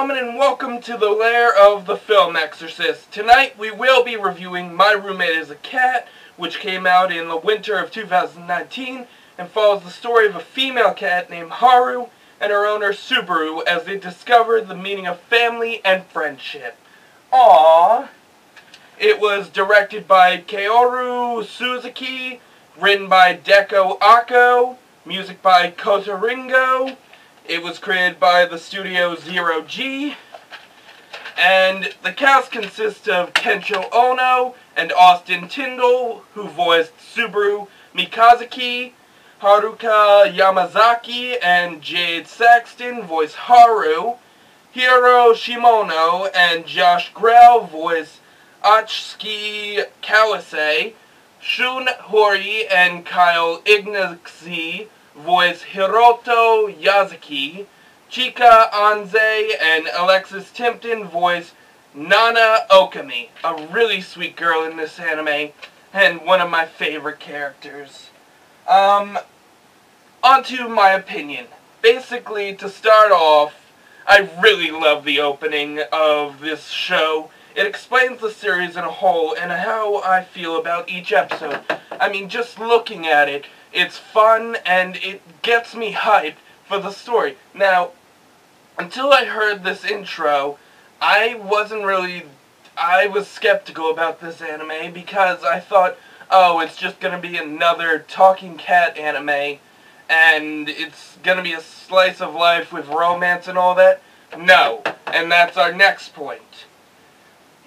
gentlemen, and welcome to the lair of the film Exorcist. Tonight we will be reviewing My Roommate is a Cat, which came out in the winter of 2019 and follows the story of a female cat named Haru and her owner Subaru as they discover the meaning of family and friendship. Aww. It was directed by Kaoru Suzuki, written by Deko Ako, music by Kotoringo. It was created by the studio Zero G, and the cast consists of Kensho Ono and Austin Tyndall, who voiced Subaru Mikazuki, Haruka Yamazaki and Jade Saxton voice Haru, Hiro Shimono and Josh Grell voice Atsuki Kawase, Shun Hori and Kyle Ignazi voice Hiroto Yazaki, Chika Anze and Alexis Timpton voice Nana Okami, a really sweet girl in this anime, and one of my favorite characters. Onto my opinion. Basically, to start off, I really love the opening of this show. It explains the series in a whole and how I feel about each episode. I mean, just looking at it, it's fun and it gets me hyped for the story. Now, until I heard this intro, I was skeptical about this anime because I thought, oh, it's just gonna be another talking cat anime and it's gonna be a slice of life with romance and all that. No, and that's our next point.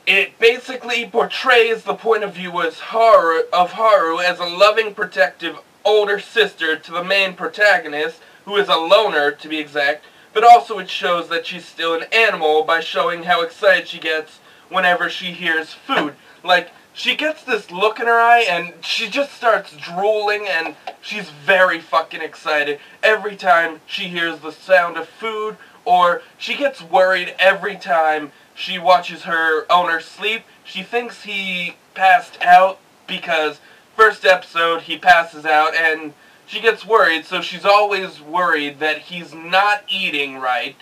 It basically portrays the point of view of Haru as a loving, protective older sister to the main protagonist, who is a loner to be exact, but also it shows that she's still an animal by showing how excited she gets whenever she hears food. Like, she gets this look in her eye and she just starts drooling and she's very fucking excited every time she hears the sound of food, or she gets worried every time she watches her owner sleep. She thinks he passed out because first episode he passes out and she gets worried, so she's always worried that he's not eating right.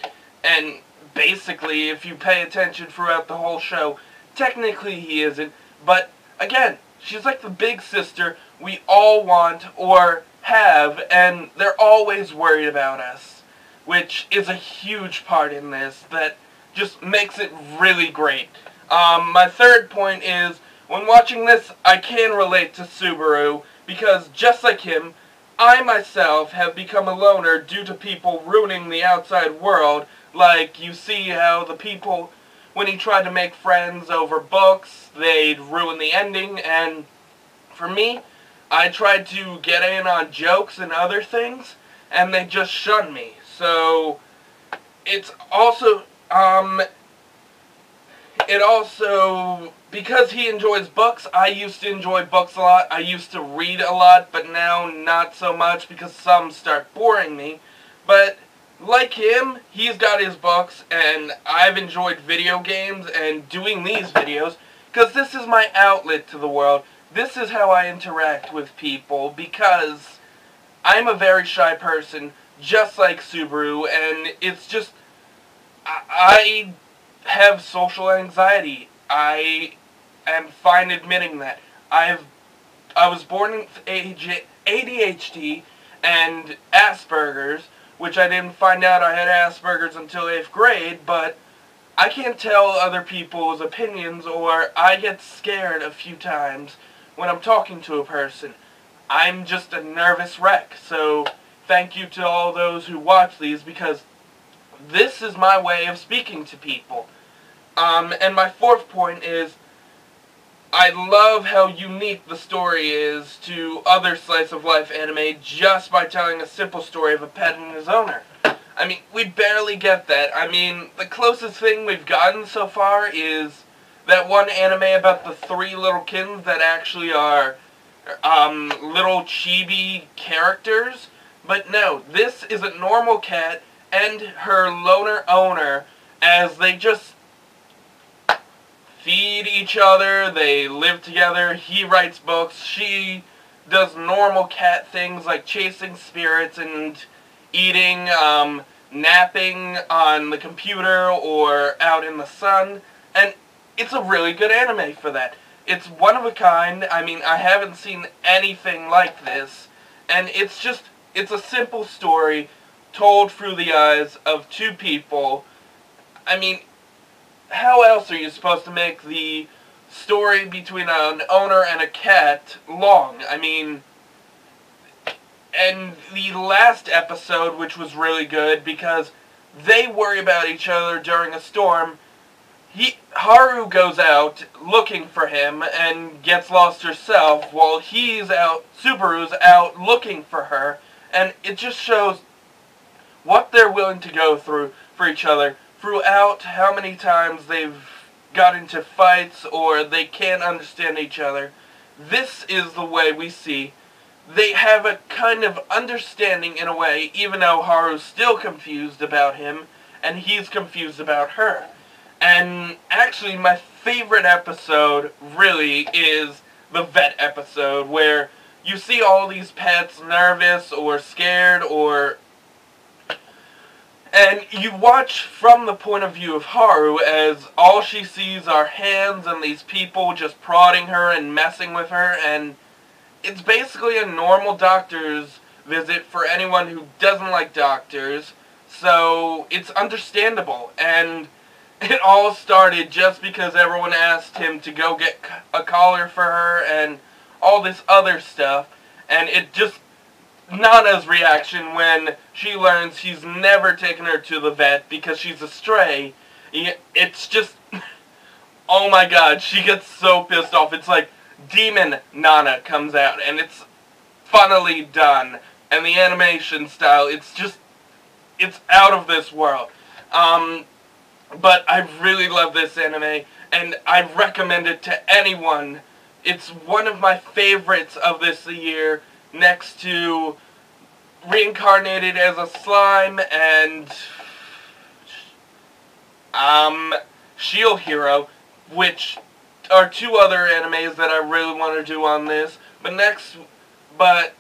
And basically, if you pay attention throughout the whole show, technically he isn't. But again, she's like the big sister we all want or have, and they're always worried about us, which is a huge part in this that just makes it really great. My third point is, when watching this, I can relate to Subaru, because just like him, I myself have become a loner due to people ruining the outside world. Like, you see how the people, when he tried to make friends over books, they'd ruin the ending, and for me, I tried to get in on jokes and other things, and they just shun me. So, it's also, because he enjoys books, I used to enjoy books a lot. I used to read a lot, but now not so much because some start boring me. But like him, he's got his books, and I've enjoyed video games and doing these videos because this is my outlet to the world. This is how I interact with people, because I'm a very shy person, just like Subaru, and it's just, I have social anxiety. I am fine admitting that. I was born with ADHD and Asperger's, which I didn't find out I had Asperger's until 8th grade, but I can't tell other people's opinions, or I get scared a few times when I'm talking to a person. I'm just a nervous wreck, so thank you to all those who watch these, because this is my way of speaking to people. And my fourth point is, I love how unique the story is to other slice-of-life anime just by telling a simple story of a pet and his owner. I mean, we barely get that. I mean, the closest thing we've gotten so far is that one anime about the 3 little kittens that actually are little chibi characters. But no, this is a normal cat and her loner owner, as they just feed each other, they live together. He writes books, she does normal cat things like chasing spirits and eating napping on the computer or out in the sun, and it's a really good anime for that. It's one of a kind. I mean, I haven't seen anything like this, and it's a simple story told through the eyes of two people. I mean, how else are you supposed to make the story between an owner and a cat long? I mean, and the last episode, which was really good because they worry about each other during a storm, Haru goes out looking for him and gets lost herself while Subaru's out looking for her, and it just shows what they're willing to go through for each other throughout how many times they've got into fights or they can't understand each other. This is the way we see they have a kind of understanding in a way, even though Haru's still confused about him and he's confused about her. And actually my favorite episode really is the vet episode, where you see all these pets nervous or scared and you watch from the point of view of Haru as all she sees are hands and these people just prodding her and messing with her, and it's basically a normal doctor's visit for anyone who doesn't like doctors, so it's understandable. And it all started just because everyone asked him to go get a collar for her and all this other stuff, and it just Nana's reaction when she learns he's never taken her to the vet because she's a stray, it's just, oh my god, she gets so pissed off. It's like Demon Nana comes out, and it's funnily done, and the animation style, it's out of this world. But I really love this anime, and I recommend it to anyone. It's one of my favorites of this year, next to Reincarnated as a Slime and Shield Hero, which are two other animes that I really want to do on this. But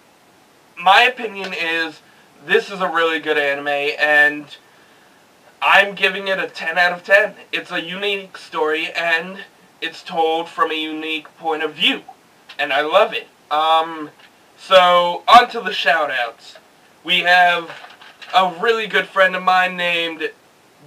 my opinion is this is a really good anime, and I'm giving it a 10 out of 10. It's a unique story, and it's told from a unique point of view, and I love it. So, on to the shoutouts. We have a really good friend of mine named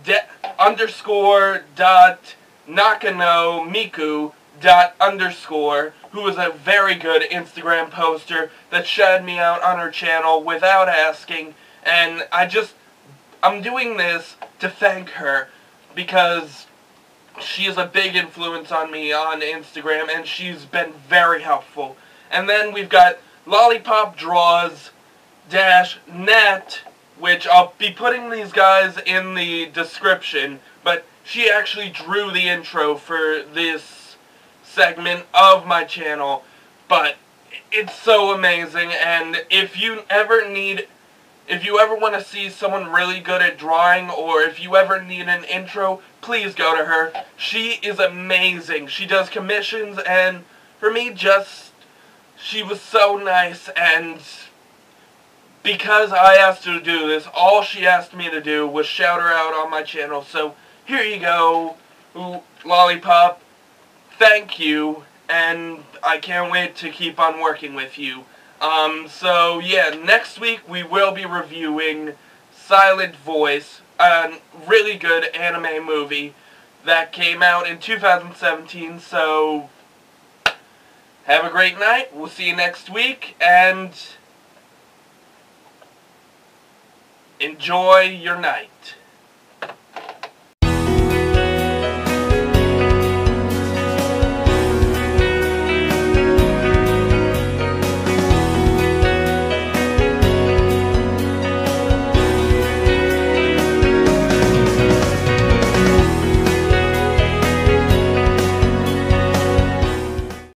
_Nakano_Miku_, who is a very good Instagram poster that shouted me out on her channel without asking, and I'm doing this to thank her because she is a big influence on me on Instagram, and she's been very helpful. And then we've got Lollipop Draws -net, which I'll be putting these guys in the description, but she actually drew the intro for this segment of my channel, but it's so amazing. And if you ever want to see someone really good at drawing, or if you ever need an intro, please go to her. She is amazing. She does commissions, and for me, she was so nice, and because I asked her to do this, all she asked me to do was shout her out on my channel. So here you go, Lollipop. Thank you, and I can't wait to keep on working with you. So yeah, next week we will be reviewing Silent Voice, a really good anime movie that came out in 2017, so have a great night. We'll see you next week, and enjoy your night.